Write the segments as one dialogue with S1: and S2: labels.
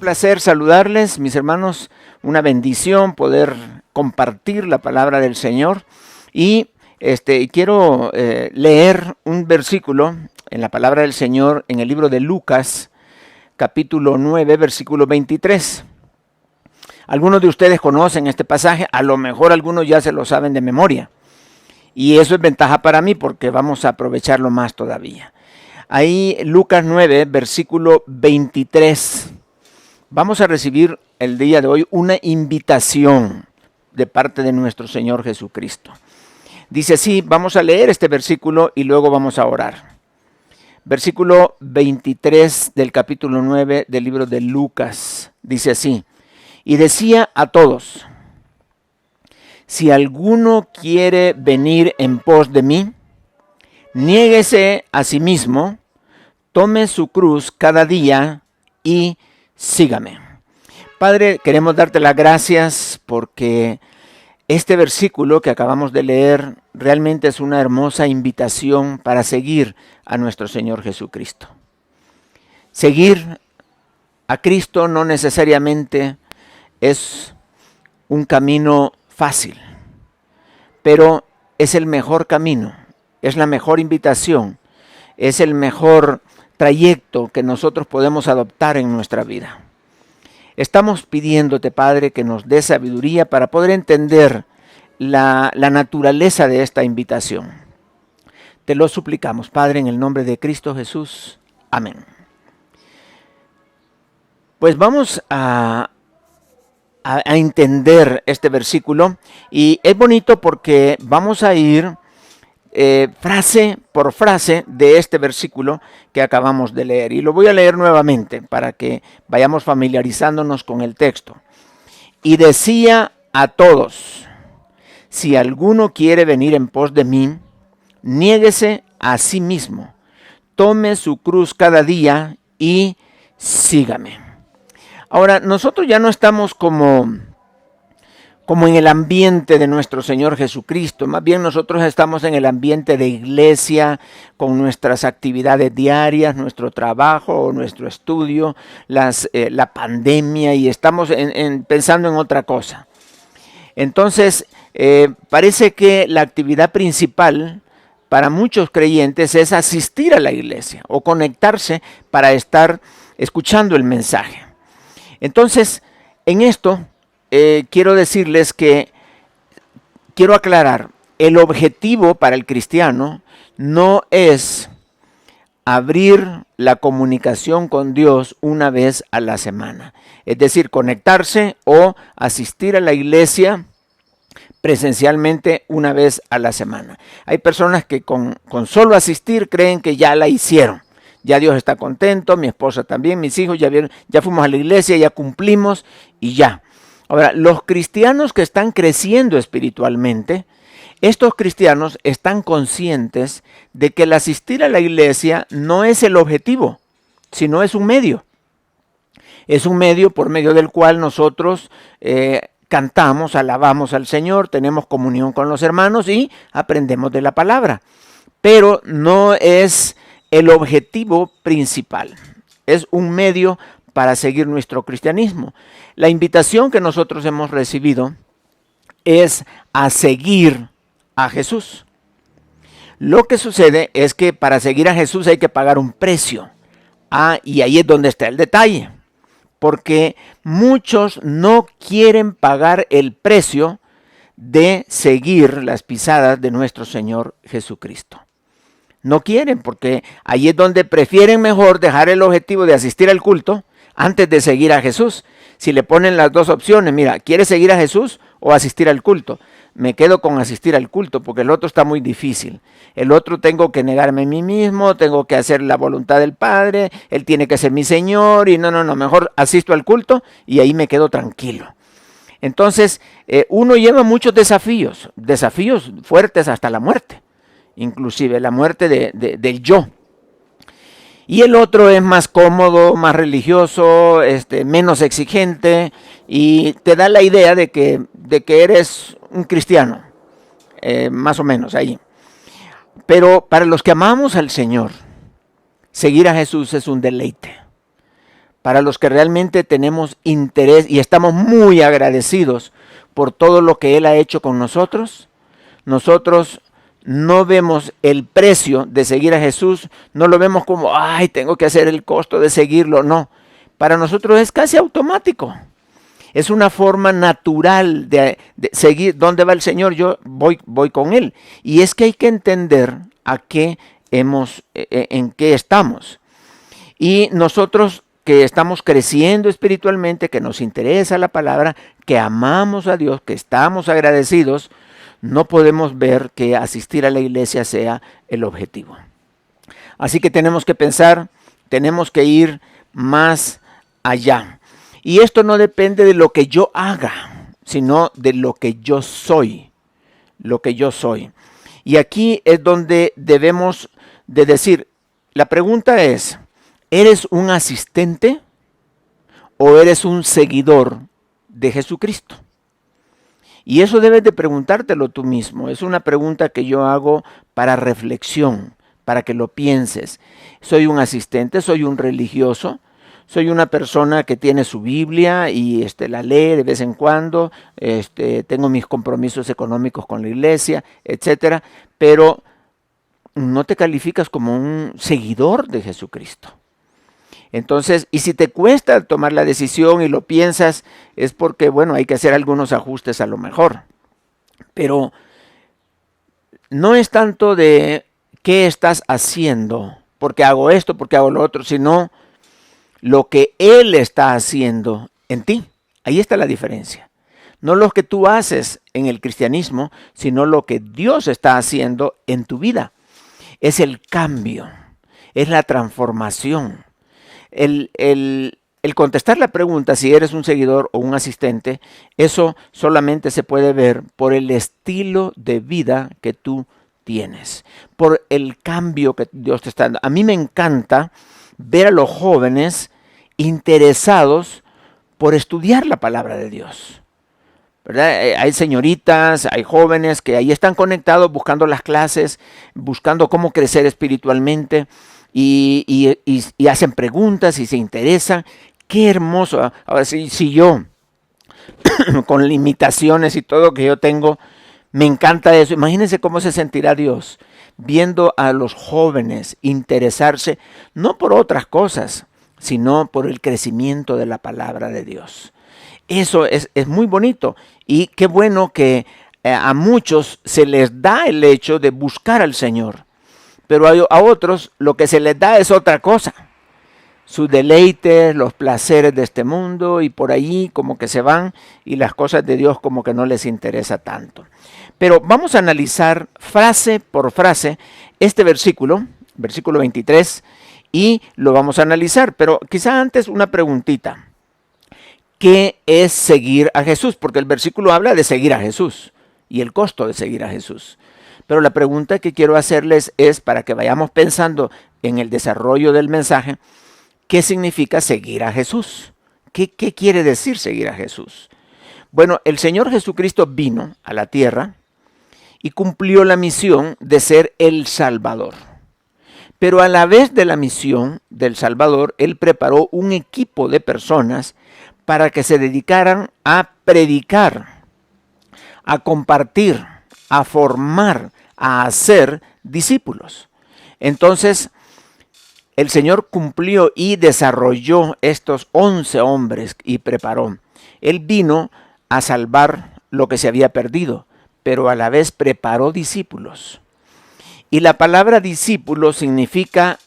S1: placer saludarles, mis hermanos, una bendición poder compartir la palabra del Señor. Y quiero leer un versículo en la palabra del Señor en el libro de Lucas, capítulo 9, versículo 23. Algunos de ustedes conocen este pasaje, a lo mejor algunos ya se lo saben de memoria. Y eso es ventaja para mí porque vamos a aprovecharlo más todavía. Ahí Lucas 9, versículo 23. Vamos a recibir el día de hoy una invitación de parte de nuestro Señor Jesucristo. Dice así, vamos a leer este versículo y luego vamos a orar. Versículo 23 del capítulo 9 del libro de Lucas. Dice así, y decía a todos, si alguno quiere venir en pos de mí, niéguese a sí mismo, tome su cruz cada día y sígame. Padre, queremos darte las gracias porque este versículo que acabamos de leer realmente es una hermosa invitación para seguir a nuestro Señor Jesucristo. Seguir a Cristo no necesariamente es un camino fácil, pero es el mejor camino, es la mejor invitación, es el mejor trayecto que nosotros podemos adoptar en nuestra vida. Estamos pidiéndote, Padre, que nos dé sabiduría para poder entender la naturaleza de esta invitación. Te lo suplicamos, Padre, en el nombre de Cristo Jesús. Amén. Pues vamos a entender este versículo y es bonito porque vamos a ir frase por frase de este versículo que acabamos de leer. Y lo voy a leer nuevamente para que vayamos familiarizándonos con el texto. Y decía a todos, si alguno quiere venir en pos de mí, niéguese a sí mismo, tome su cruz cada día y sígame. Ahora, nosotros ya no estamos como en el ambiente de nuestro Señor Jesucristo. Más bien nosotros estamos en el ambiente de iglesia, con nuestras actividades diarias, nuestro trabajo, nuestro estudio, la pandemia, y estamos pensando en otra cosa. Entonces, parece que la actividad principal para muchos creyentes es asistir a la iglesia o conectarse para estar escuchando el mensaje. Entonces, en esto quiero decirles que quiero aclarar, el objetivo para el cristiano no es abrir la comunicación con Dios una vez a la semana. Es decir, conectarse o asistir a la iglesia presencialmente una vez a la semana. Hay personas que con solo asistir creen que ya la hicieron. Ya Dios está contento, mi esposa también, mis hijos ya fuimos a la iglesia, ya cumplimos y ya. Ahora, los cristianos que están creciendo espiritualmente, estos cristianos están conscientes de que el asistir a la iglesia no es el objetivo, sino es un medio. Es un medio por medio del cual nosotros cantamos, alabamos al Señor, tenemos comunión con los hermanos y aprendemos de la palabra. Pero no es el objetivo principal, es un medio para seguir nuestro cristianismo. La invitación que nosotros hemos recibido es a seguir a Jesús. Lo que sucede es que para seguir a Jesús hay que pagar un precio. Y ahí es donde está el detalle. Porque muchos no quieren pagar el precio de seguir las pisadas de nuestro Señor Jesucristo. No quieren, porque ahí es donde prefieren mejor dejar el objetivo de asistir al culto antes de seguir a Jesús. Si le ponen las dos opciones, mira, ¿quieres seguir a Jesús o asistir al culto? Me quedo con asistir al culto porque el otro está muy difícil. El otro tengo que negarme a mí mismo, tengo que hacer la voluntad del Padre, Él tiene que ser mi Señor y no, mejor asisto al culto y ahí me quedo tranquilo. Entonces, uno lleva muchos desafíos fuertes hasta la muerte, inclusive la muerte del yo. Y el otro es más cómodo, más religioso, menos exigente y te da la idea de que eres un cristiano, más o menos ahí. Pero para los que amamos al Señor, seguir a Jesús es un deleite. para los que realmente tenemos interés y estamos muy agradecidos por todo lo que Él ha hecho con nosotros, nosotros no vemos el precio de seguir a Jesús, no lo vemos como, ay, tengo que hacer el costo de seguirlo, no. Para nosotros es casi automático. Es una forma natural de seguir. ¿Dónde va el Señor? Yo voy con Él. Y es que hay que entender en qué estamos. Y nosotros que estamos creciendo espiritualmente, que nos interesa la palabra, que amamos a Dios, que estamos agradecidos, no podemos ver que asistir a la iglesia sea el objetivo. Así que tenemos que pensar, tenemos que ir más allá. Y esto no depende de lo que yo haga, sino de lo que yo soy. Lo que yo soy. Y aquí es donde debemos de decir, la pregunta es, ¿eres un asistente o eres un seguidor de Jesucristo? Y eso debes de preguntártelo tú mismo. Es una pregunta que yo hago para reflexión, para que lo pienses. ¿Soy un asistente? ¿Soy un religioso? Soy una persona que tiene su Biblia y la lee de vez en cuando, tengo mis compromisos económicos con la iglesia, etcétera, pero no te calificas como un seguidor de Jesucristo. Entonces, y si te cuesta tomar la decisión y lo piensas, es porque, bueno, hay que hacer algunos ajustes a lo mejor. Pero no es tanto de qué estás haciendo, porque hago esto, porque hago lo otro, sino lo que Él está haciendo en ti. Ahí está la diferencia. No lo que tú haces en el cristianismo, sino lo que Dios está haciendo en tu vida. Es el cambio, es la transformación. El contestar la pregunta si eres un seguidor o un asistente, eso solamente se puede ver por el estilo de vida que tú tienes, por el cambio que Dios te está dando. A mí me encanta ver a los jóvenes interesados por estudiar la palabra de Dios, ¿verdad? Hay señoritas, hay jóvenes que ahí están conectados buscando las clases, buscando cómo crecer espiritualmente y hacen preguntas y se interesan. Qué hermoso. Ahora, si yo, con limitaciones y todo que yo tengo, me encanta eso. Imagínense cómo se sentirá Dios viendo a los jóvenes interesarse, no por otras cosas, sino por el crecimiento de la palabra de Dios. Eso es muy bonito y qué bueno que a muchos se les da el hecho de buscar al Señor, pero a otros lo que se les da es otra cosa. Sus deleites, los placeres de este mundo y por ahí como que se van y las cosas de Dios como que no les interesa tanto. Pero vamos a analizar frase por frase este versículo 23, y lo vamos a analizar. Pero quizá antes una preguntita. ¿Qué es seguir a Jesús? Porque el versículo habla de seguir a Jesús y el costo de seguir a Jesús. Pero la pregunta que quiero hacerles es, para que vayamos pensando en el desarrollo del mensaje, ¿qué significa seguir a Jesús? ¿Qué quiere decir seguir a Jesús? Bueno, el Señor Jesucristo vino a la tierra y cumplió la misión de ser el Salvador. Pero a la vez de la misión del Salvador, Él preparó un equipo de personas para que se dedicaran a predicar, a compartir, a formar, a hacer discípulos. Entonces, el Señor cumplió y desarrolló estos 11 hombres y preparó. Él vino a salvar lo que se había perdido, pero a la vez preparó discípulos. Y la palabra discípulo significa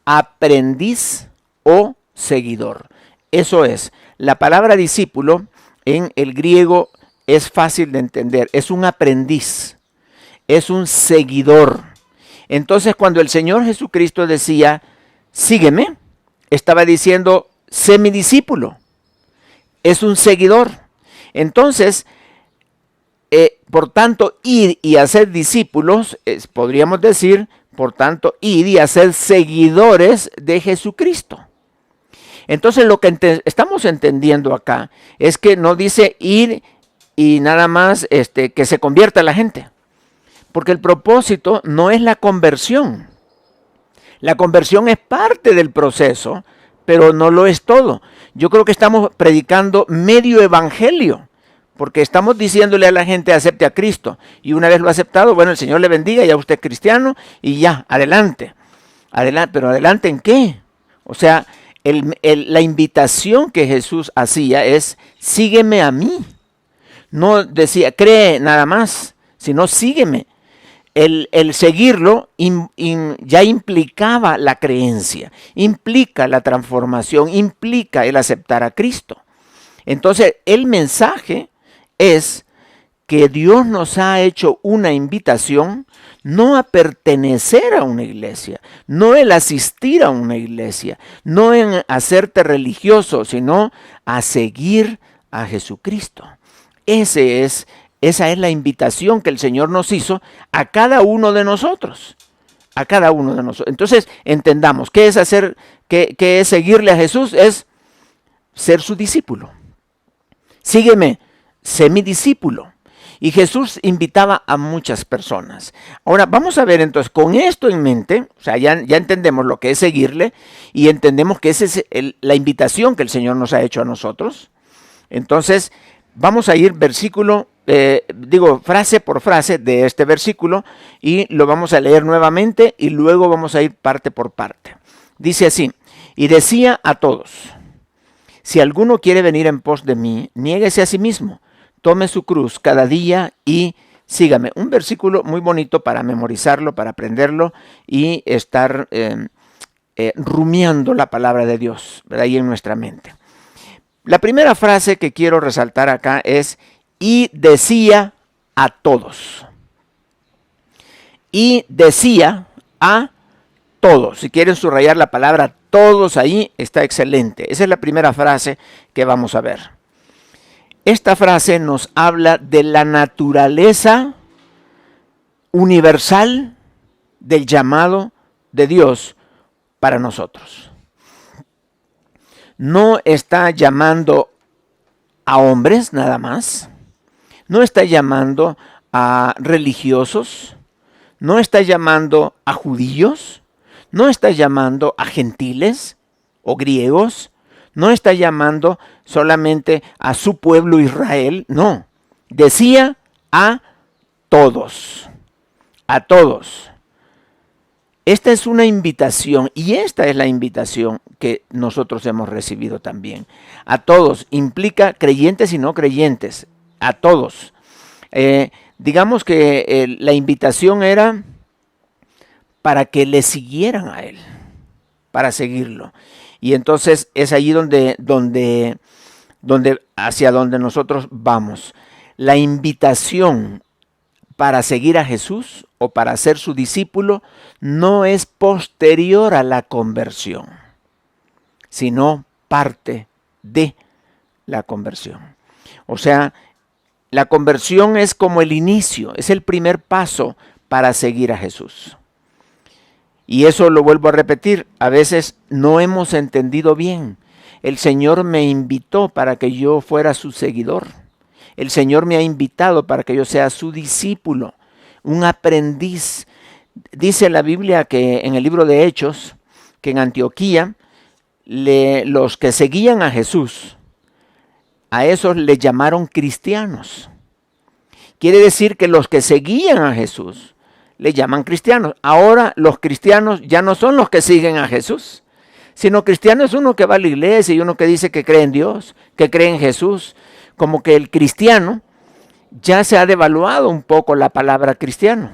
S1: aprendiz o seguidor. Eso es, la palabra discípulo en el griego es fácil de entender, es un aprendiz, es un seguidor. Entonces, cuando el Señor Jesucristo decía, sígueme, estaba diciendo, sé mi discípulo, es un seguidor. Entonces, por tanto, ir y hacer discípulos, podríamos decir, por tanto, ir y hacer seguidores de Jesucristo. Entonces, lo que estamos entendiendo acá es que no dice ir y nada más que se convierta la gente. Porque el propósito no es la conversión. La conversión es parte del proceso, pero no lo es todo. Yo creo que estamos predicando medio evangelio, porque estamos diciéndole a la gente acepte a Cristo. Y una vez lo ha aceptado, bueno, el Señor le bendiga, ya usted es cristiano y ya, adelante. Pero adelante ¿en qué? O sea, la invitación que Jesús hacía es, sígueme a mí. No decía, cree nada más, sino sígueme. El seguirlo ya implicaba la creencia, implica la transformación, implica el aceptar a Cristo. Entonces, el mensaje es que Dios nos ha hecho una invitación no a pertenecer a una iglesia, no el asistir a una iglesia, no en hacerte religioso, sino a seguir a Jesucristo. Esa es la invitación que el Señor nos hizo a cada uno de nosotros. A cada uno de nosotros. Entonces, entendamos, ¿qué es seguirle a Jesús? Es ser su discípulo. Sígueme, sé mi discípulo. Y Jesús invitaba a muchas personas. Ahora, vamos a ver entonces, con esto en mente, o sea, ya entendemos lo que es seguirle y entendemos que esa es la invitación que el Señor nos ha hecho a nosotros. Entonces, vamos a ir frase por frase de este versículo y lo vamos a leer nuevamente y luego vamos a ir parte por parte. Dice así, y decía a todos, si alguno quiere venir en pos de mí, niéguese a sí mismo, tome su cruz cada día y sígame. Un versículo muy bonito para memorizarlo, para aprenderlo y estar rumiando la palabra de Dios, ¿verdad? Ahí en nuestra mente. La primera frase que quiero resaltar acá es, y decía a todos. Y decía a todos. Si quieren subrayar la palabra todos ahí, está excelente. Esa es la primera frase que vamos a ver. Esta frase nos habla de la naturaleza universal del llamado de Dios para nosotros. No está llamando a hombres nada más, no está llamando a religiosos, no está llamando a judíos, no está llamando a gentiles o griegos, no está llamando solamente a su pueblo Israel, no, decía a todos, a todos. Esta es una invitación y esta es la invitación que nosotros hemos recibido también. A todos, implica creyentes y no creyentes, a todos. Digamos que la invitación era para que le siguieran a él, para seguirlo. Y entonces es allí hacia donde nosotros vamos. La invitación para seguir a Jesús o para ser su discípulo no es posterior a la conversión, sino parte de la conversión. O sea, la conversión es como el inicio, es el primer paso para seguir a Jesús. Y eso lo vuelvo a repetir, a veces no hemos entendido bien. El Señor me invitó para que yo fuera su seguidor. El Señor me ha invitado para que yo sea su discípulo, un aprendiz. Dice la Biblia que en el libro de Hechos, que en Antioquía, los que seguían a Jesús, a esos le llamaron cristianos. Quiere decir que los que seguían a Jesús le llaman cristianos. Ahora los cristianos ya no son los que siguen a Jesús, sino cristiano es uno que va a la iglesia y uno que dice que cree en Dios, que cree en Jesús. Como que el cristiano ya se ha devaluado un poco la palabra cristiano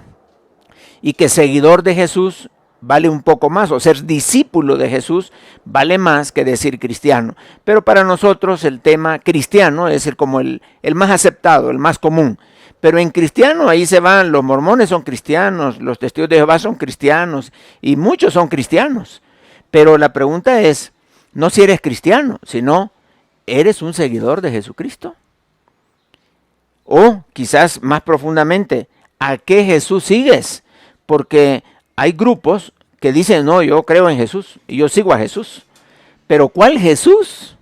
S1: y que seguidor de Jesús vale un poco más, o ser discípulo de Jesús vale más que decir cristiano. Pero para nosotros el tema cristiano es como el más aceptado, el más común. Pero en cristiano ahí se van, los mormones son cristianos, los testigos de Jehová son cristianos y muchos son cristianos. Pero la pregunta es, no si eres cristiano, sino ¿eres un seguidor de Jesucristo? O quizás más profundamente, ¿a qué Jesús sigues? Porque hay grupos que dicen, no, yo creo en Jesús y yo sigo a Jesús. Pero ¿cuál Jesús?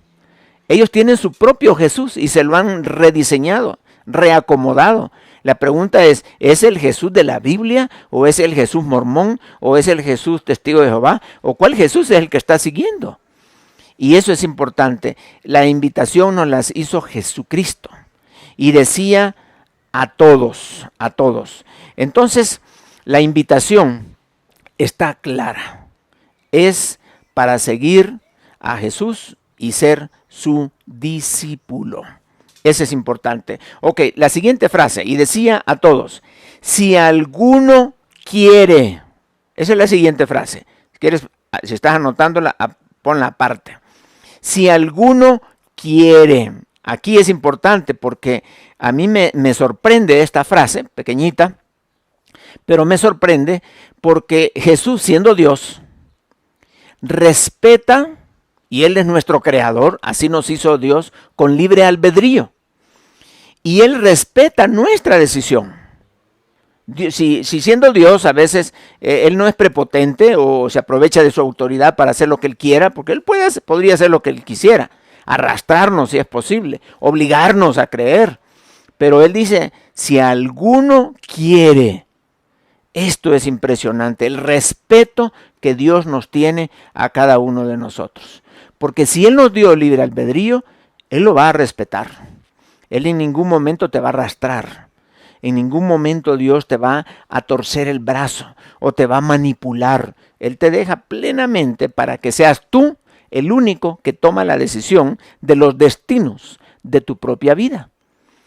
S1: Ellos tienen su propio Jesús y se lo han rediseñado, reacomodado. La pregunta es el Jesús de la Biblia? ¿O es el Jesús mormón? ¿O es el Jesús testigo de Jehová? ¿O cuál Jesús es el que está siguiendo? Y eso es importante. La invitación nos las hizo Jesucristo. Y decía a todos, a todos. Entonces, la invitación está clara. Es para seguir a Jesús y ser su discípulo. Eso es importante. Ok, la siguiente frase. Y decía a todos, si alguno quiere. Esa es la siguiente frase. Si estás anotándola, ponla aparte. Si alguno quiere. Aquí es importante porque a mí me sorprende esta frase, pequeñita, pero me sorprende porque Jesús, siendo Dios, respeta, y Él es nuestro creador, así nos hizo Dios, con libre albedrío. Y Él respeta nuestra decisión. Si siendo Dios, a veces Él no es prepotente o se aprovecha de su autoridad para hacer lo que Él quiera, porque Él podría hacer lo que Él quisiera, arrastrarnos si es posible, obligarnos a creer. Pero Él dice, si alguno quiere. Esto es impresionante, el respeto que Dios nos tiene a cada uno de nosotros. Porque si Él nos dio libre albedrío, Él lo va a respetar. Él en ningún momento te va a arrastrar. En ningún momento Dios te va a torcer el brazo o te va a manipular. Él te deja plenamente para que seas tú el único que toma la decisión de los destinos de tu propia vida.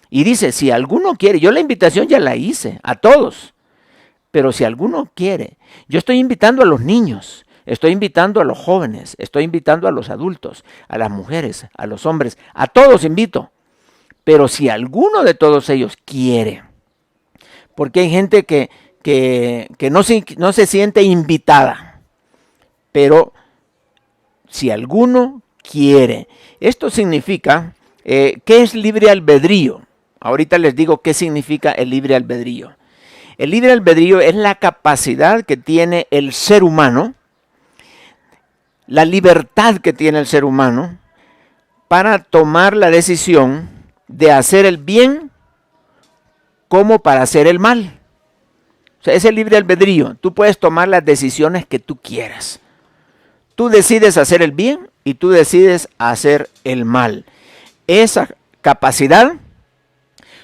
S1: Y dice, si alguno quiere, yo la invitación ya la hice a todos. Pero si alguno quiere, yo estoy invitando a los niños, estoy invitando a los jóvenes, estoy invitando a los adultos, a las mujeres, a los hombres, a todos invito. Pero si alguno de todos ellos quiere, porque hay gente que no se siente invitada, pero si alguno quiere, esto significa, ¿qué es libre albedrío? Ahorita les digo qué significa el libre albedrío. El libre albedrío es la capacidad que tiene el ser humano, la libertad que tiene el ser humano para tomar la decisión de hacer el bien como para hacer el mal. O sea, es el libre albedrío. Tú puedes tomar las decisiones que tú quieras. Tú decides hacer el bien y tú decides hacer el mal. Esa capacidad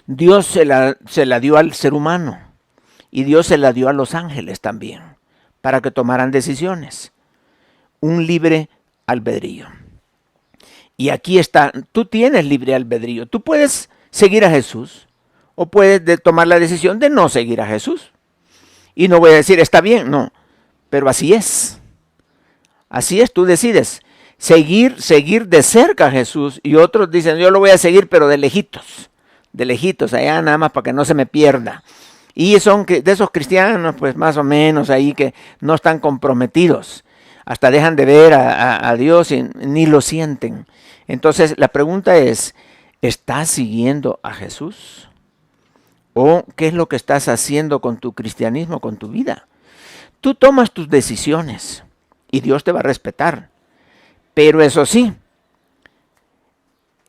S1: Dios se la dio al ser humano. Y Dios se la dio a los ángeles también, para que tomaran decisiones. Un libre albedrío. Y aquí está, tú tienes libre albedrío. Tú puedes seguir a Jesús o puedes tomar la decisión de no seguir a Jesús. Y no voy a decir, está bien, no. Pero así es. Así es, tú decides seguir de cerca a Jesús. Y otros dicen, yo lo voy a seguir, pero de lejitos, allá nada más para que no se me pierda. Y son de esos cristianos, pues más o menos ahí que no están comprometidos. Hasta dejan de ver a Dios y ni lo sienten. Entonces la pregunta es, ¿estás siguiendo a Jesús? ¿O qué es lo que estás haciendo con tu cristianismo, con tu vida? Tú tomas tus decisiones y Dios te va a respetar. Pero eso sí,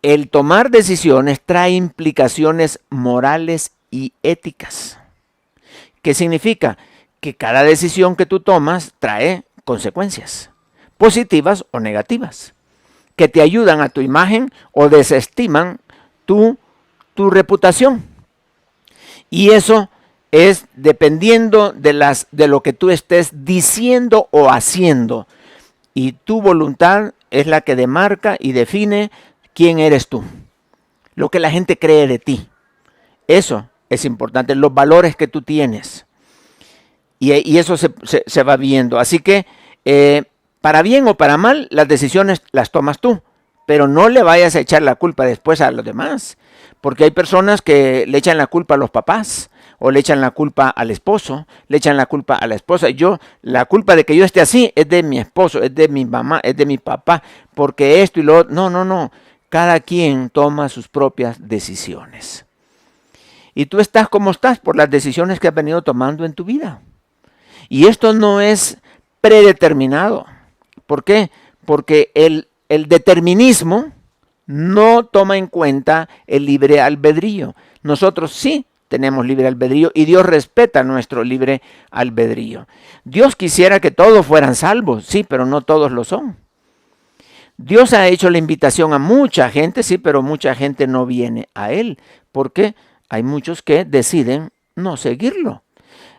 S1: el tomar decisiones trae implicaciones morales y éticas. ¿Qué significa? Que cada decisión que tú tomas trae consecuencias, positivas o negativas, que te ayudan a tu imagen o desestiman tu reputación. Y eso es dependiendo de lo que tú estés diciendo o haciendo. Y tu voluntad es la que demarca y define quién eres tú, lo que la gente cree de ti. Eso es importante, los valores que tú tienes. Y eso se va viendo. Así que, para bien o para mal, las decisiones las tomas tú. Pero no le vayas a echar la culpa después a los demás. Porque hay personas que le echan la culpa a los papás, o le echan la culpa al esposo, le echan la culpa a la esposa. La culpa de que yo esté así es de mi esposo, es de mi mamá, es de mi papá, porque esto y lo otro. No. Cada quien toma sus propias decisiones. Y tú estás como estás por las decisiones que has venido tomando en tu vida. Y esto no es predeterminado. ¿Por qué? Porque el determinismo no toma en cuenta el libre albedrío. Nosotros sí tenemos libre albedrío y Dios respeta nuestro libre albedrío. Dios quisiera que todos fueran salvos, sí, pero no todos lo son. Dios ha hecho la invitación a mucha gente, sí, pero mucha gente no viene a Él, porque hay muchos que deciden no seguirlo.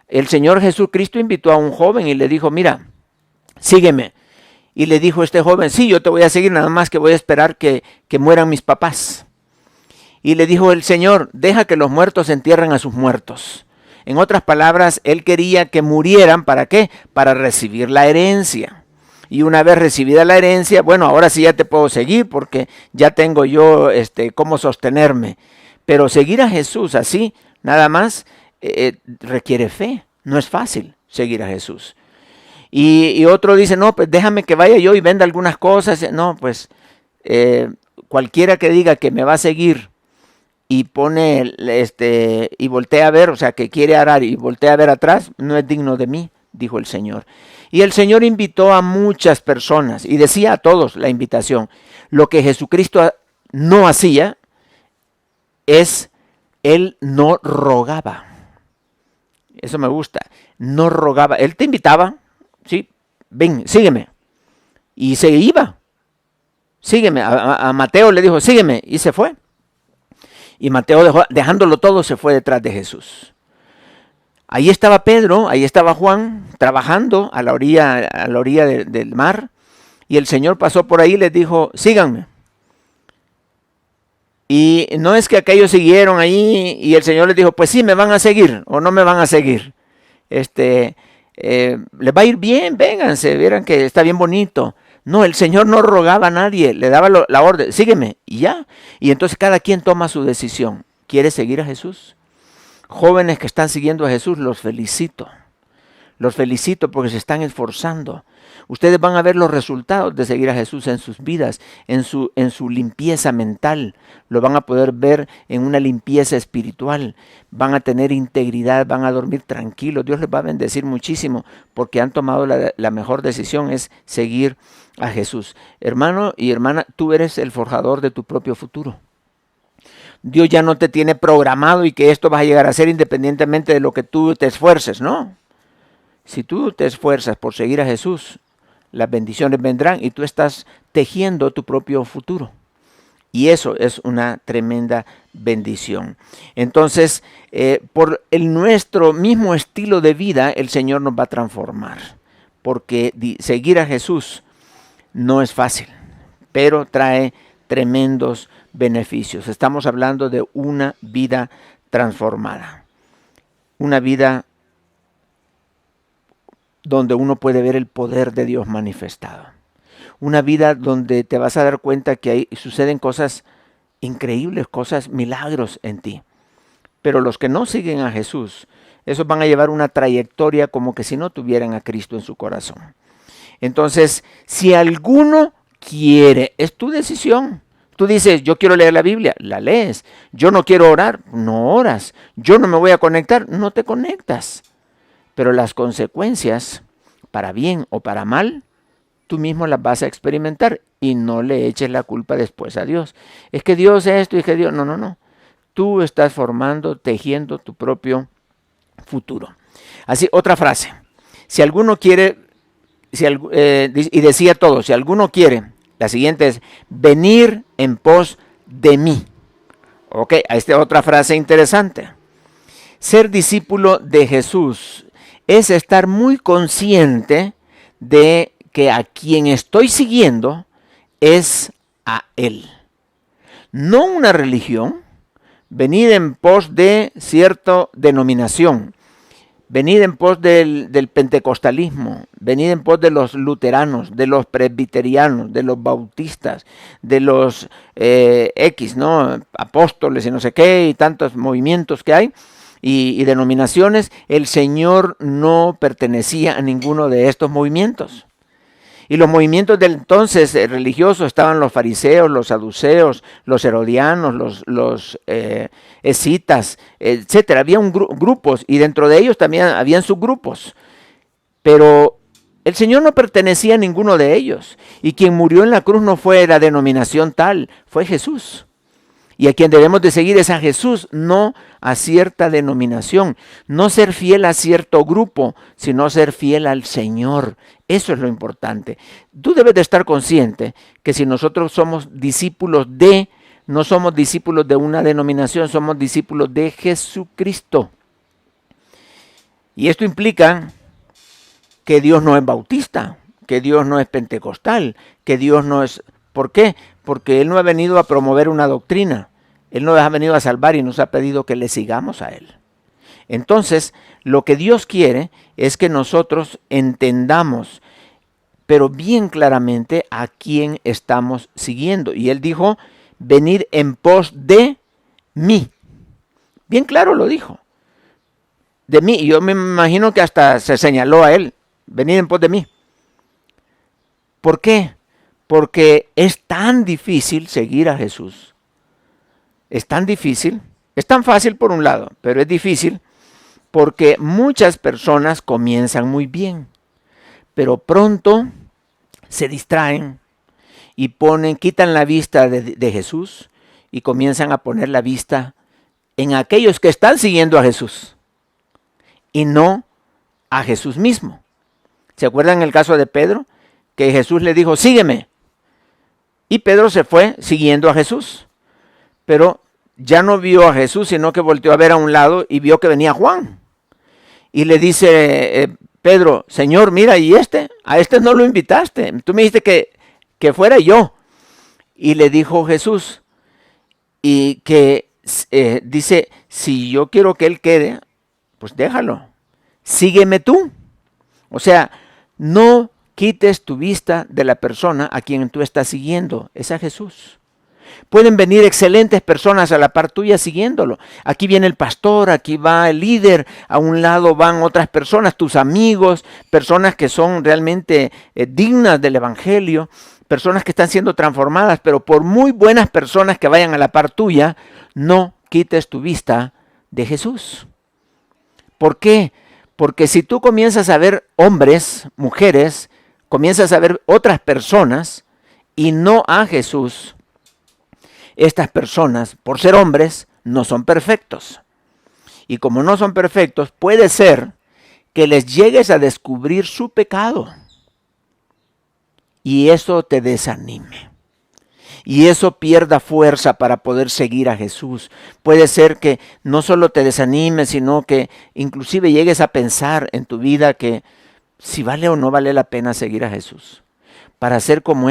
S1: El Señor Jesucristo invitó a un joven y le dijo, mira, sígueme. Y le dijo este joven, sí, yo te voy a seguir, nada más que voy a esperar que mueran mis papás. Y le dijo el Señor, deja que los muertos entierren a sus muertos. En otras palabras, Él quería que murieran, ¿para qué? Para recibir la herencia. Y una vez recibida la herencia, bueno, ahora sí ya te puedo seguir porque ya tengo yo cómo sostenerme. Pero seguir a Jesús así, nada más, requiere fe. No es fácil seguir a Jesús. Y otro dice, no, pues déjame que vaya yo y venda algunas cosas. No, pues cualquiera que diga que me va a seguir y pone y voltea a ver, o sea, que quiere arar y voltea a ver atrás, no es digno de mí, dijo el Señor. Y el Señor invitó a muchas personas y decía a todos la invitación. Lo que Jesucristo no hacía es, Él no rogaba. Eso me gusta. No rogaba. Él te invitaba, sí, ven, sígueme. Y se iba. Sígueme. A Mateo le dijo, sígueme. Y se fue. Y Mateo, dejándolo todo, se fue detrás de Jesús. Ahí estaba Pedro, ahí estaba Juan, trabajando a la orilla del mar. Y el Señor pasó por ahí y les dijo, síganme. Y no es que aquellos siguieron ahí y el Señor les dijo, pues sí, me van a seguir o no me van a seguir. Les va a ir bien, vénganse, vieran que está bien bonito. No, el Señor no rogaba a nadie, le daba la orden, sígueme, y ya. Y entonces cada quien toma su decisión. ¿Quiere seguir a Jesús? Jóvenes que están siguiendo a Jesús, los felicito. Los felicito porque se están esforzando. Ustedes van a ver los resultados de seguir a Jesús en sus vidas, en su limpieza mental. Lo van a poder ver en una limpieza espiritual. Van a tener integridad, van a dormir tranquilos. Dios les va a bendecir muchísimo porque han tomado la mejor decisión, es seguir a Jesús. Hermano y hermana, tú eres el forjador de tu propio futuro. Dios ya no te tiene programado y que esto vas a llegar a ser independientemente de lo que tú te esfuerces, ¿no? Si tú te esfuerzas por seguir a Jesús, las bendiciones vendrán y tú estás tejiendo tu propio futuro. Y eso es una tremenda bendición. Entonces, por nuestro mismo estilo de vida, el Señor nos va a transformar. Porque seguir a Jesús no es fácil, pero trae tremendos beneficios. Estamos hablando de una vida transformada. Una vida donde uno puede ver el poder de Dios manifestado. Una vida donde te vas a dar cuenta que ahí suceden cosas increíbles, cosas, milagros en ti. Pero los que no siguen a Jesús, esos van a llevar una trayectoria como que si no tuvieran a Cristo en su corazón. Entonces, si alguno quiere, es tu decisión. Tú dices, yo quiero leer la Biblia, la lees. Yo no quiero orar, no oras. Yo no me voy a conectar, no te conectas. Pero las consecuencias, para bien o para mal, tú mismo las vas a experimentar y no le eches la culpa después a Dios. Es que Dios es esto y que Dios... No. Tú estás formando, tejiendo tu propio futuro. Así, otra frase. Si alguno quiere, y decía todo, si alguno quiere, la siguiente es, venir en pos de mí. Ok, esta es otra frase interesante. Ser discípulo de Jesús es estar muy consciente de que a quien estoy siguiendo es a Él. No una religión, venid en pos de cierta denominación, venid en pos del pentecostalismo, venid en pos de los luteranos, de los presbiterianos, de los bautistas, de los ¿no? Apóstoles y no sé qué, y tantos movimientos que hay. Y denominaciones. El Señor no pertenecía a ninguno de estos movimientos. Y los movimientos del entonces religiosos estaban los fariseos, los saduceos, los herodianos, los escitas, etcétera. Había grupos y dentro de ellos también habían subgrupos. Pero el Señor no pertenecía a ninguno de ellos. Y quien murió en la cruz no fue la denominación tal, fue Jesús. Y a quien debemos de seguir es a Jesús, no a cierta denominación, no ser fiel a cierto grupo, sino ser fiel al Señor. Eso es lo importante. Tú debes de estar consciente que si nosotros somos discípulos no somos discípulos de una denominación, somos discípulos de Jesucristo. Y esto implica que Dios no es bautista, que Dios no es pentecostal, que Dios no es... ¿Por qué? Porque Él no ha venido a promover una doctrina. Él nos ha venido a salvar y nos ha pedido que le sigamos a Él. Entonces, lo que Dios quiere es que nosotros entendamos, pero bien claramente, a quién estamos siguiendo. Y Él dijo, venid en pos de mí. Bien claro lo dijo. De mí. Y yo me imagino que hasta se señaló a Él, venid en pos de mí. ¿Por qué? Porque es tan difícil seguir a Jesús. Es tan difícil. Es tan fácil por un lado, pero es difícil porque muchas personas comienzan muy bien, pero pronto se distraen y quitan la vista de Jesús y comienzan a poner la vista en aquellos que están siguiendo a Jesús y no a Jesús mismo. ¿Se acuerdan el caso de Pedro? Que Jesús le dijo, sígueme. Y Pedro se fue siguiendo a Jesús. Pero ya no vio a Jesús, sino que volteó a ver a un lado y vio que venía Juan. Y le dice Pedro, Señor, mira, ¿y a este no lo invitaste? Tú me dijiste que fuera yo. Y le dijo Jesús, y que dice, si yo quiero que él quede, pues déjalo. Sígueme tú. O sea, no quites tu vista de la persona a quien tú estás siguiendo. Es a Jesús. Pueden venir excelentes personas a la par tuya siguiéndolo. Aquí viene el pastor, aquí va el líder, a un lado van otras personas, tus amigos, personas que son realmente dignas del evangelio, personas que están siendo transformadas, pero por muy buenas personas que vayan a la par tuya, no quites tu vista de Jesús. ¿Por qué? Porque si tú comienzas a ver hombres, mujeres, comienzas a ver otras personas y no a Jesús, estas personas, por ser hombres, no son perfectos. Y como no son perfectos, puede ser que les llegues a descubrir su pecado. Y eso te desanime. Y eso pierda fuerza para poder seguir a Jesús. Puede ser que no solo te desanime, sino que inclusive llegues a pensar en tu vida que si vale o no vale la pena seguir a Jesús. Para ser como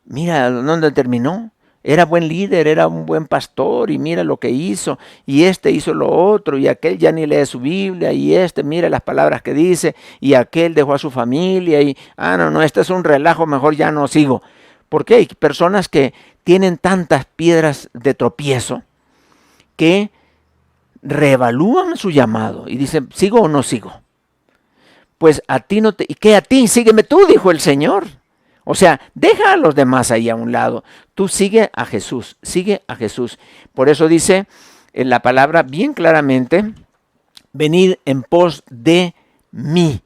S1: mira dónde terminó. Era buen líder, era un buen pastor y mira lo que hizo. Y hizo lo otro y aquel ya ni lee su Biblia y mira las palabras que dice y aquel dejó a su familia y no, este es un relajo, mejor ya no sigo. Porque hay personas que tienen tantas piedras de tropiezo que reevalúan su llamado y dicen, ¿sigo o no sigo? Pues a ti no te... ¿Y qué a ti? Sígueme tú, dijo el Señor. O sea, deja a los demás ahí a un lado. Tú sigue a Jesús, sigue a Jesús. Por eso dice en la palabra bien claramente, venid en pos de mí.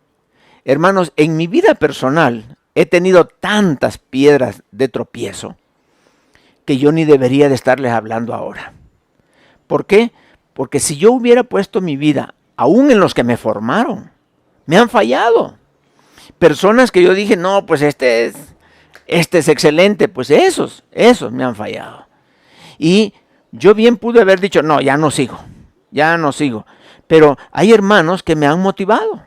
S1: Hermanos, en mi vida personal he tenido tantas piedras de tropiezo que yo ni debería de estarles hablando ahora. ¿Por qué? Porque si yo hubiera puesto mi vida, aún en los que me formaron, me han fallado. Personas que yo dije, no, pues este es excelente, pues esos me han fallado. Y yo bien pude haber dicho, no, ya no sigo. Pero hay hermanos que me han motivado.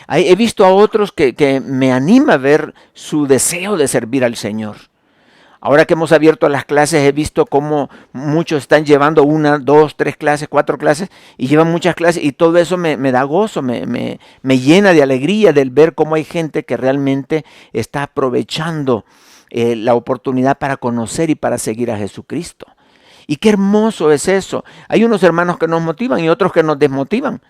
S1: He visto a otros que me anima a ver su deseo de servir al Señor. Ahora que hemos abierto las clases, he visto cómo muchos están llevando 1, 2, 3 clases, 4 clases, y llevan muchas clases, y todo eso me da gozo, me llena de alegría del ver cómo hay gente que realmente está aprovechando la oportunidad para conocer y para seguir a Jesucristo. Y qué hermoso es eso. Hay unos hermanos que nos motivan y otros que nos desmotivan.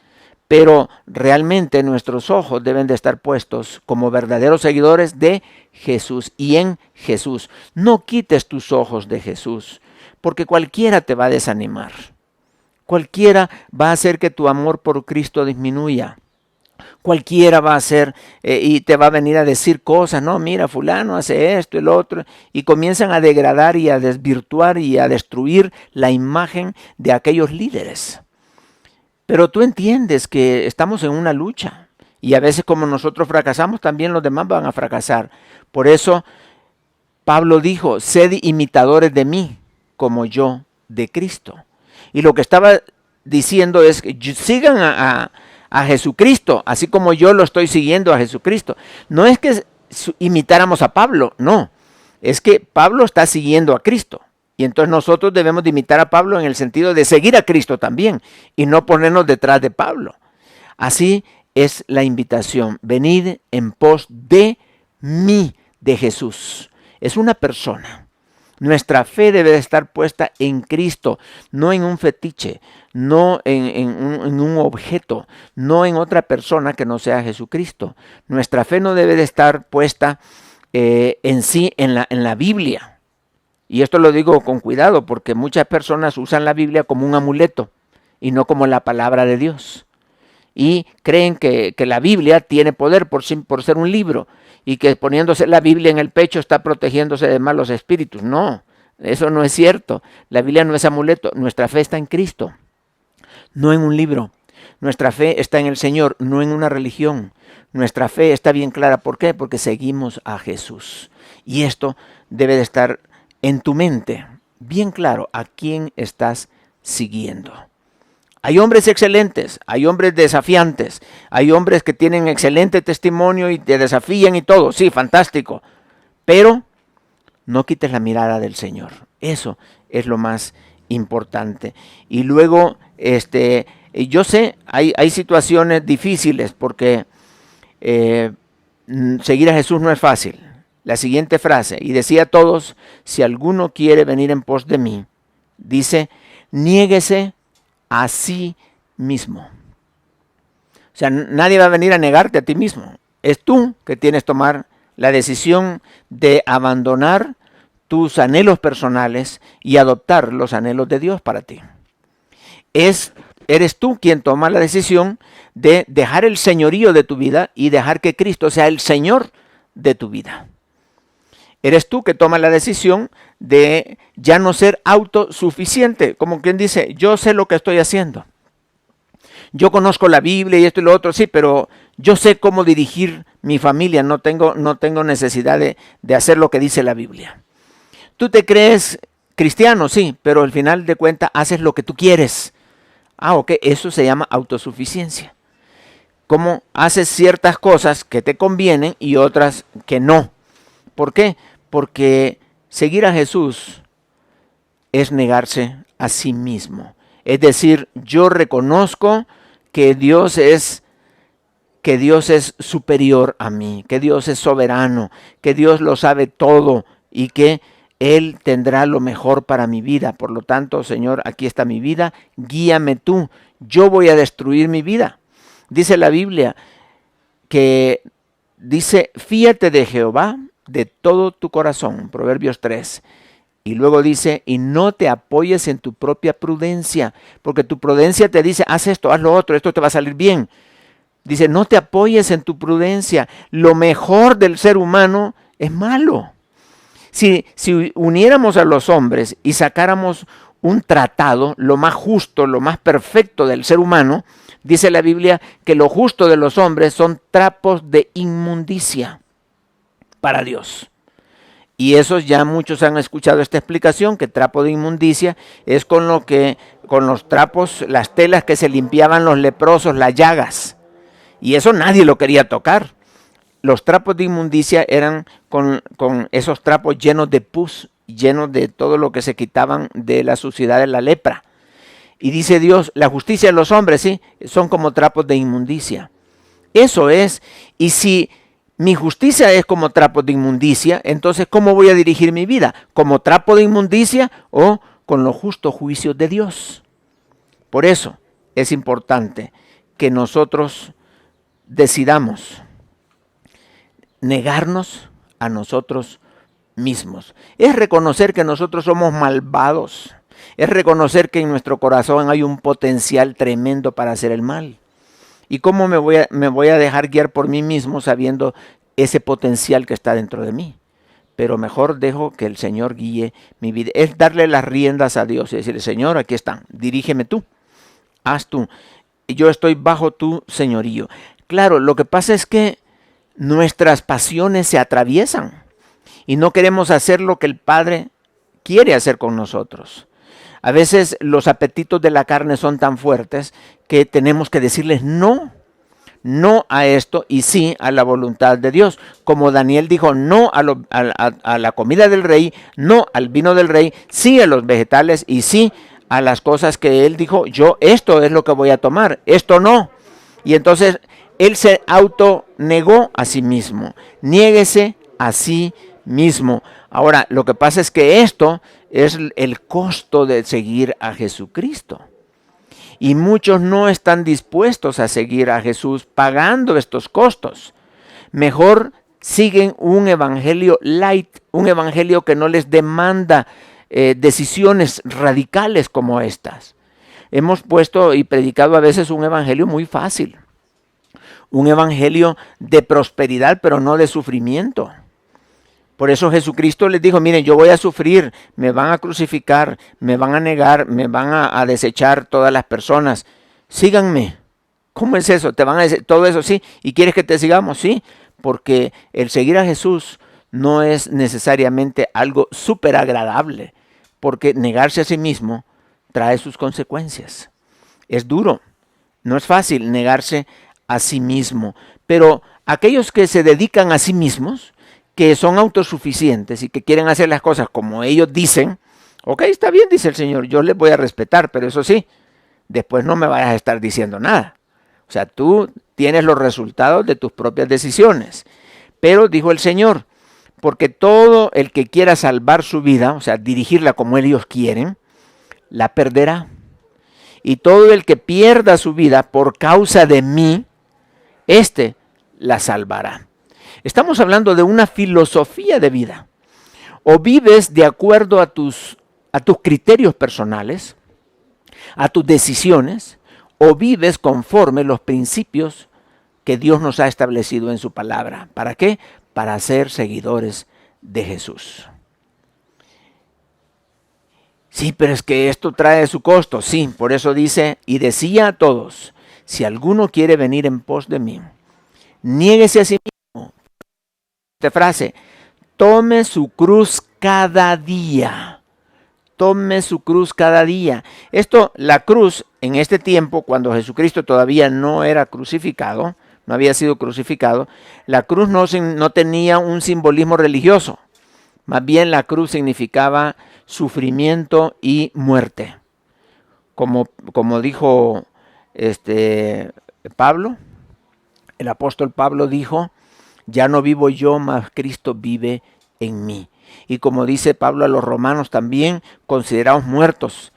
S1: Pero realmente nuestros ojos deben de estar puestos como verdaderos seguidores de Jesús y en Jesús. No quites tus ojos de Jesús, porque cualquiera te va a desanimar. Cualquiera va a hacer que tu amor por Cristo disminuya. Cualquiera va a hacer y te va a venir a decir cosas, no, mira, fulano hace esto, el otro, y comienzan a degradar y a desvirtuar y a destruir la imagen de aquellos líderes. Pero tú entiendes que estamos en una lucha y a veces como nosotros fracasamos, también los demás van a fracasar. Por eso Pablo dijo, sed imitadores de mí, como yo de Cristo. Y lo que estaba diciendo es que sigan a Jesucristo, así como yo lo estoy siguiendo a Jesucristo. No es que imitáramos a Pablo, no. Es que Pablo está siguiendo a Cristo. Y entonces nosotros debemos de imitar a Pablo en el sentido de seguir a Cristo también y no ponernos detrás de Pablo. Así es la invitación. Venid en pos de mí, de Jesús. Es una persona. Nuestra fe debe de estar puesta en Cristo, no en un fetiche, no en un objeto, no en otra persona que no sea Jesucristo. Nuestra fe no debe de estar puesta en sí, en la Biblia. Y esto lo digo con cuidado porque muchas personas usan la Biblia como un amuleto y no como la palabra de Dios. Y creen que la Biblia tiene poder por ser un libro y que poniéndose la Biblia en el pecho está protegiéndose de malos espíritus. No, eso no es cierto. La Biblia no es amuleto. Nuestra fe está en Cristo, no en un libro. Nuestra fe está en el Señor, no en una religión. Nuestra fe está bien clara. ¿Por qué? Porque seguimos a Jesús. Y esto debe de estar en tu mente, bien claro, a quién estás siguiendo. Hay hombres excelentes, hay hombres desafiantes, hay hombres que tienen excelente testimonio y te desafían y todo, sí, fantástico, pero no quites la mirada del Señor. Eso es lo más importante. Y luego, yo sé, hay situaciones difíciles porque seguir a Jesús no es fácil. La siguiente frase, y decía a todos, si alguno quiere venir en pos de mí, dice, niéguese a sí mismo. O sea, nadie va a venir a negarte a ti mismo. Es tú que tienes que tomar la decisión de abandonar tus anhelos personales y adoptar los anhelos de Dios para ti. Eres tú quien toma la decisión de dejar el señorío de tu vida y dejar que Cristo sea el Señor de tu vida. Eres tú que tomas la decisión de ya no ser autosuficiente, como quien dice, yo sé lo que estoy haciendo. Yo conozco la Biblia y esto y lo otro, sí, pero yo sé cómo dirigir mi familia, no tengo necesidad de hacer lo que dice la Biblia. Tú te crees cristiano, sí, pero al final de cuentas haces lo que tú quieres. Ok, eso se llama autosuficiencia. Cómo haces ciertas cosas que te convienen y otras que no. ¿Por qué? Porque seguir a Jesús es negarse a sí mismo. Es decir, yo reconozco que Dios es superior a mí, que Dios es soberano, que Dios lo sabe todo y que Él tendrá lo mejor para mi vida. Por lo tanto, Señor, aquí está mi vida, guíame tú. Yo voy a destruir mi vida. Dice la Biblia que dice, fíate de Jehová de todo tu corazón, Proverbios 3. Y luego dice, y no te apoyes en tu propia prudencia, porque tu prudencia te dice, haz esto, haz lo otro, esto te va a salir bien. Dice, no te apoyes en tu prudencia. Lo mejor del ser humano es malo. Si uniéramos a los hombres y sacáramos un tratado, lo más justo, lo más perfecto del ser humano, dice la Biblia que lo justo de los hombres son trapos de inmundicia para Dios. Y esos ya muchos han escuchado esta explicación, que trapo de inmundicia es con los trapos, las telas que se limpiaban los leprosos, las llagas. Y eso nadie lo quería tocar. Los trapos de inmundicia eran con esos trapos llenos de pus, llenos de todo lo que se quitaban de la suciedad de la lepra. Y dice Dios, la justicia de los hombres, sí, son como trapos de inmundicia. Eso es, y si mi justicia es como trapo de inmundicia, entonces ¿cómo voy a dirigir mi vida? ¿Como trapo de inmundicia o con los justos juicios de Dios? Por eso es importante que nosotros decidamos negarnos a nosotros mismos. Es reconocer que nosotros somos malvados. Es reconocer que en nuestro corazón hay un potencial tremendo para hacer el mal. ¿Y cómo me voy a dejar guiar por mí mismo sabiendo ese potencial que está dentro de mí? Pero mejor dejo que el Señor guíe mi vida. Es darle las riendas a Dios y decirle, Señor, aquí están, dirígeme tú, haz tú. Yo estoy bajo tu señorío. Claro, lo que pasa es que nuestras pasiones se atraviesan y no queremos hacer lo que el Padre quiere hacer con nosotros. A veces los apetitos de la carne son tan fuertes que tenemos que decirles no a esto y sí a la voluntad de Dios. Como Daniel dijo no a la comida del rey, no al vino del rey, sí a los vegetales y sí a las cosas que él dijo, yo esto es lo que voy a tomar, esto no. Y entonces él se autonegó a sí mismo. Niéguese a sí mismo. Ahora, lo que pasa es que esto es el costo de seguir a Jesucristo. Y muchos no están dispuestos a seguir a Jesús pagando estos costos. Mejor siguen un evangelio light, un evangelio que no les demanda decisiones radicales como estas. Hemos puesto y predicado a veces un evangelio muy fácil. Un evangelio de prosperidad, pero no de sufrimiento. Por eso Jesucristo les dijo, miren, yo voy a sufrir, me van a crucificar, me van a negar, me van a desechar todas las personas. Síganme. ¿Cómo es eso? ¿Te van a decir todo eso? Sí. ¿Y quieres que te sigamos? Sí. Porque el seguir a Jesús no es necesariamente algo súper agradable, porque negarse a sí mismo trae sus consecuencias. Es duro, no es fácil negarse a sí mismo, pero aquellos que se dedican a sí mismos, que son autosuficientes y que quieren hacer las cosas como ellos dicen, ok, está bien, dice el Señor, yo les voy a respetar, pero eso sí, después no me vayas a estar diciendo nada. O sea, tú tienes los resultados de tus propias decisiones. Pero dijo el Señor, porque todo el que quiera salvar su vida, o sea, dirigirla como ellos quieren, la perderá. Y todo el que pierda su vida por causa de mí, la salvará. Estamos hablando de una filosofía de vida. O vives de acuerdo a tus criterios personales, a tus decisiones, o vives conforme los principios que Dios nos ha establecido en su palabra. ¿Para qué? Para ser seguidores de Jesús. Sí, pero es que esto trae su costo. Sí, por eso dice, y decía a todos, si alguno quiere venir en pos de mí, niéguese a sí mismo. Esta frase, tome su cruz cada día. Tome su cruz cada día. Esto, la cruz, en este tiempo, cuando Jesucristo todavía no era crucificado, no había sido crucificado, la cruz no tenía un simbolismo religioso. Más bien la cruz significaba sufrimiento y muerte. Como dijo Pablo, el apóstol Pablo dijo, ya no vivo yo, mas Cristo vive en mí. Y como dice Pablo a los romanos también, consideraos muertos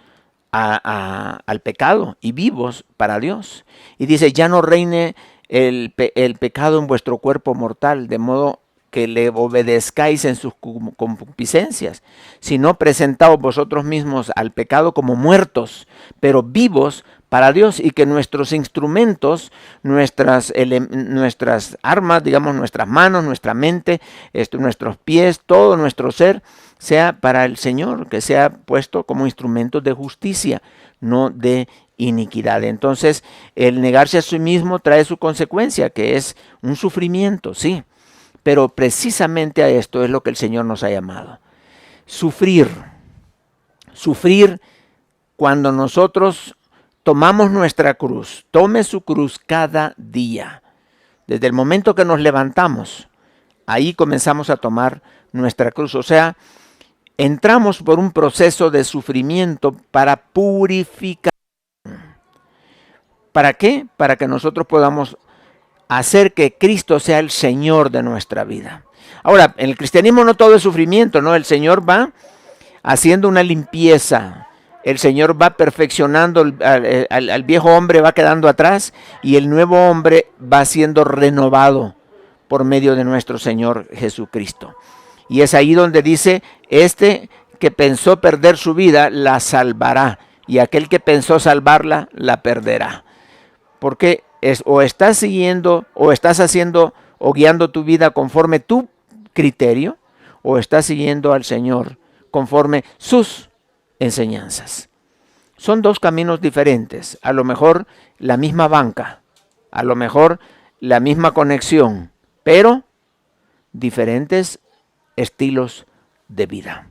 S1: al pecado y vivos para Dios. Y dice, ya no reine el pecado en vuestro cuerpo mortal, de modo que le obedezcáis en sus concupiscencias, sino presentaos vosotros mismos al pecado como muertos, pero vivos para Dios, y que nuestros instrumentos, nuestras armas, digamos, nuestras manos, nuestra mente, nuestros pies, todo nuestro ser, sea para el Señor, que sea puesto como instrumentos de justicia, no de iniquidad. Entonces, el negarse a sí mismo trae su consecuencia, que es un sufrimiento, sí, pero precisamente a esto es lo que el Señor nos ha llamado. Sufrir cuando nosotros tomamos nuestra cruz. Tome su cruz cada día. Desde el momento que nos levantamos, ahí comenzamos a tomar nuestra cruz. O sea, entramos por un proceso de sufrimiento para purificar. ¿Para qué? Para que nosotros podamos hacer que Cristo sea el Señor de nuestra vida. Ahora, en el cristianismo no todo es sufrimiento, ¿no? El Señor va haciendo una limpieza. El Señor va perfeccionando al viejo hombre, va quedando atrás, y el nuevo hombre va siendo renovado por medio de nuestro Señor Jesucristo. Y es ahí donde dice, que pensó perder su vida, la salvará, y aquel que pensó salvarla, la perderá. Porque o estás siguiendo, o estás haciendo o guiando tu vida conforme tu criterio, o estás siguiendo al Señor conforme sus enseñanzas. Son dos caminos diferentes, a lo mejor la misma banca, a lo mejor la misma conexión, pero diferentes estilos de vida.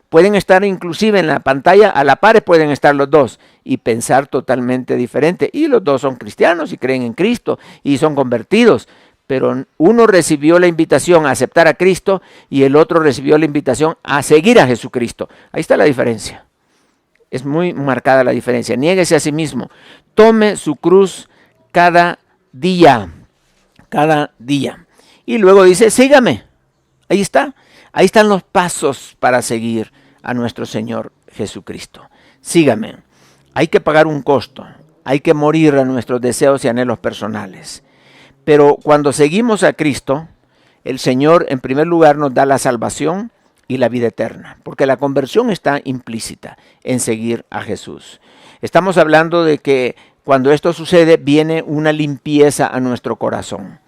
S1: Pueden estar inclusive en la pantalla, a la par pueden estar los dos y pensar totalmente diferente. Y los dos son cristianos y creen en Cristo y son convertidos. Pero uno recibió la invitación a aceptar a Cristo y el otro recibió la invitación a seguir a Jesucristo. Ahí está la diferencia. Es muy marcada la diferencia. Niéguese a sí mismo. Tome su cruz cada día. Cada día. Y luego dice, sígame. Ahí está. Ahí están los pasos para seguir a nuestro Señor Jesucristo. Sígame. Hay que pagar un costo. Hay que morir a nuestros deseos y anhelos personales. Pero cuando seguimos a Cristo, el Señor en primer lugar nos da la salvación y la vida eterna, porque la conversión está implícita en seguir a Jesús. Estamos hablando de que cuando esto sucede viene una limpieza a nuestro corazón.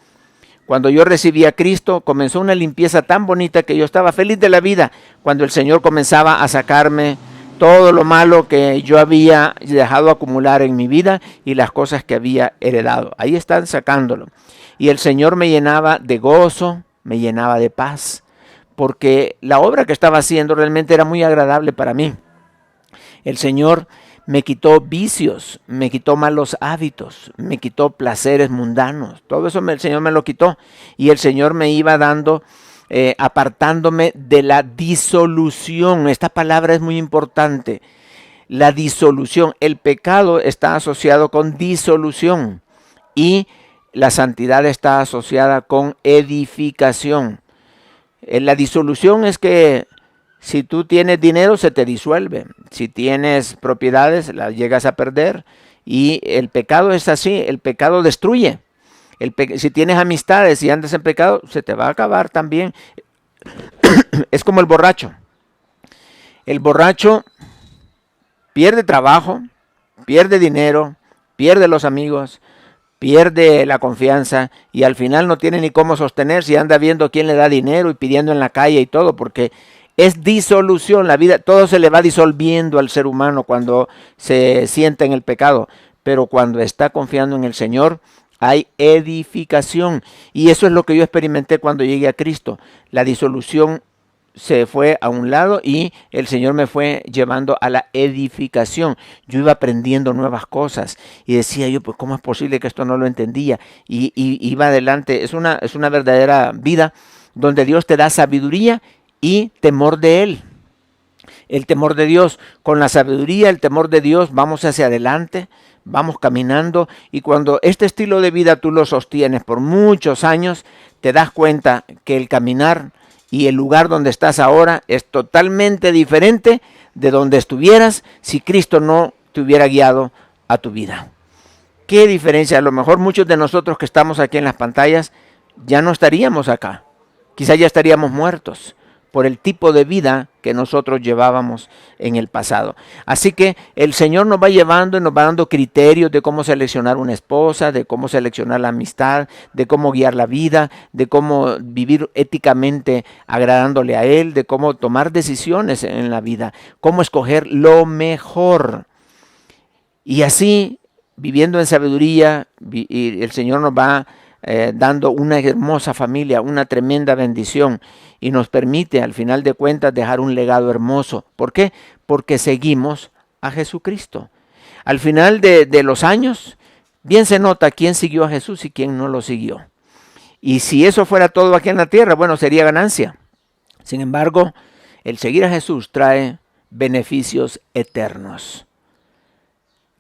S1: Cuando yo recibí a Cristo, comenzó una limpieza tan bonita que yo estaba feliz de la vida cuando el Señor comenzaba a sacarme todo lo malo que yo había dejado acumular en mi vida y las cosas que había heredado. Ahí están sacándolo. Y el Señor me llenaba de gozo, me llenaba de paz, porque la obra que estaba haciendo realmente era muy agradable para mí. El Señor me quitó vicios, me quitó malos hábitos, me quitó placeres mundanos. Todo eso el Señor me lo quitó. Y el Señor me iba dando, apartándome de la disolución. Esta palabra es muy importante. La disolución. El pecado está asociado con disolución. Y la santidad está asociada con edificación. La disolución es que si tú tienes dinero se te disuelve. Si tienes propiedades las llegas a perder. Y el pecado es así, el pecado destruye. Si tienes amistades y andas en pecado, se te va a acabar también. Es como el borracho. El borracho pierde trabajo, pierde dinero, pierde los amigos, pierde la confianza y al final no tiene ni cómo sostenerse y anda viendo quién le da dinero y pidiendo en la calle y todo, porque es disolución, la vida, todo se le va disolviendo al ser humano cuando se sienta en el pecado, pero cuando está confiando en el Señor hay edificación y eso es lo que yo experimenté cuando llegué a Cristo. La disolución se fue a un lado y el Señor me fue llevando a la edificación. Yo iba aprendiendo nuevas cosas y decía yo, pues ¿cómo es posible que esto no lo entendía? Y iba adelante. Es una verdadera vida donde Dios te da sabiduría y temor de Él. El temor de Dios, con la sabiduría, el temor de Dios, vamos hacia adelante, vamos caminando y cuando este estilo de vida tú lo sostienes por muchos años, te das cuenta que el caminar y el lugar donde estás ahora es totalmente diferente de donde estuvieras si Cristo no te hubiera guiado a tu vida. ¿Qué diferencia? A lo mejor muchos de nosotros que estamos aquí en las pantallas ya no estaríamos acá. Quizás ya estaríamos muertos por el tipo de vida que nosotros llevábamos en el pasado. Así que el Señor nos va llevando y nos va dando criterios de cómo seleccionar una esposa, de cómo seleccionar la amistad, de cómo guiar la vida, de cómo vivir éticamente agradándole a Él, de cómo tomar decisiones en la vida, cómo escoger lo mejor. Y así, viviendo en sabiduría, y el Señor nos va dando una hermosa familia, una tremenda bendición y nos permite al final de cuentas dejar un legado hermoso. ¿Por qué? Porque seguimos a Jesucristo. Al final de los años, bien se nota quién siguió a Jesús y quién no lo siguió. Y si eso fuera todo aquí en la tierra, bueno, sería ganancia. Sin embargo, el seguir a Jesús trae beneficios eternos.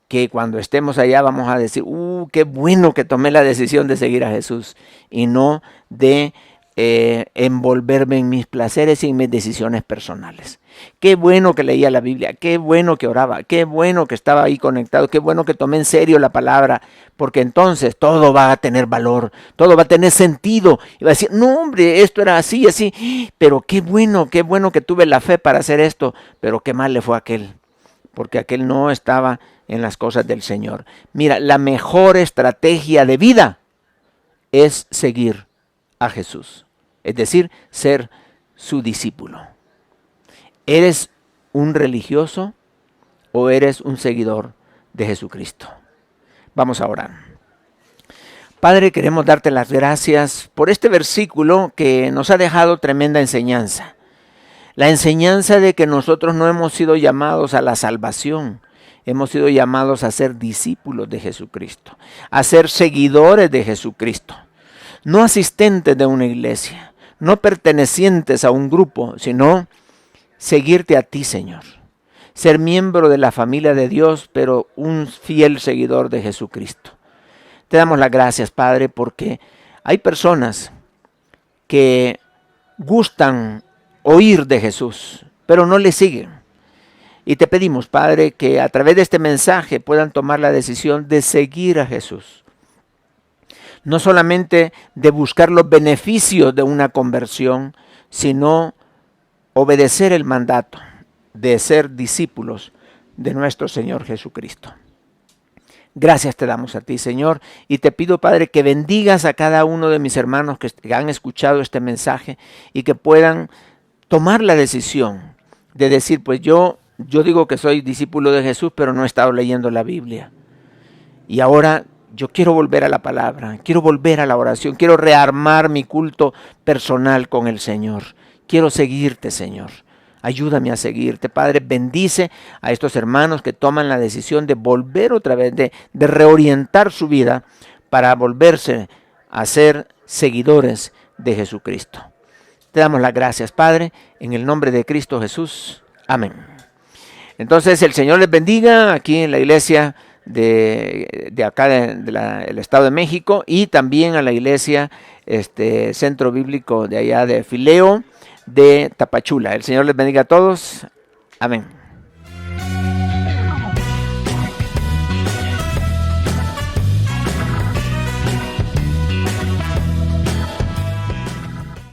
S1: Que cuando estemos allá vamos a decir, qué bueno que tomé la decisión de seguir a Jesús y no de envolverme en mis placeres y en mis decisiones personales. Qué bueno que leía la Biblia, qué bueno que oraba, qué bueno que estaba ahí conectado, qué bueno que tomé en serio la palabra, porque entonces todo va a tener valor, todo va a tener sentido. Y va a decir, no hombre, esto era así, así, pero qué bueno que tuve la fe para hacer esto, pero qué mal le fue a aquel, porque aquel no estaba en las cosas del Señor. Mira, la mejor estrategia de vida es seguir a Jesús, es decir, ser su discípulo. ¿Eres un religioso o eres un seguidor de Jesucristo? Vamos a orar. Padre, queremos darte las gracias por este versículo que nos ha dejado tremenda enseñanza. La enseñanza de que nosotros no hemos sido llamados a la salvación, hemos sido llamados a ser discípulos de Jesucristo, a ser seguidores de Jesucristo, no asistentes de una iglesia, no pertenecientes a un grupo, sino seguirte a ti, Señor. Ser miembro de la familia de Dios, pero un fiel seguidor de Jesucristo. Te damos las gracias, Padre, porque hay personas que gustan oír de Jesús, pero no le siguen. Y te pedimos, Padre, que a través de este mensaje puedan tomar la decisión de seguir a Jesús. No solamente de buscar los beneficios de una conversión, sino obedecer el mandato de ser discípulos de nuestro Señor Jesucristo. Gracias te damos a ti, Señor, y te pido, Padre, que bendigas a cada uno de mis hermanos que han escuchado este mensaje y que puedan tomar la decisión de decir, pues yo digo que soy discípulo de Jesús, pero no he estado leyendo la Biblia. Y ahora yo quiero volver a la palabra, quiero volver a la oración, quiero rearmar mi culto personal con el Señor. Quiero seguirte, Señor. Ayúdame a seguirte, Padre. Bendice a estos hermanos que toman la decisión de volver otra vez, de reorientar su vida para volverse a ser seguidores de Jesucristo. Te damos las gracias, Padre, en el nombre de Cristo Jesús. Amén. Entonces, el Señor les bendiga aquí en la iglesia de acá del Estado de México y también a la iglesia Centro Bíblico de allá de Fileo de Tapachula. El Señor les bendiga a todos. Amén.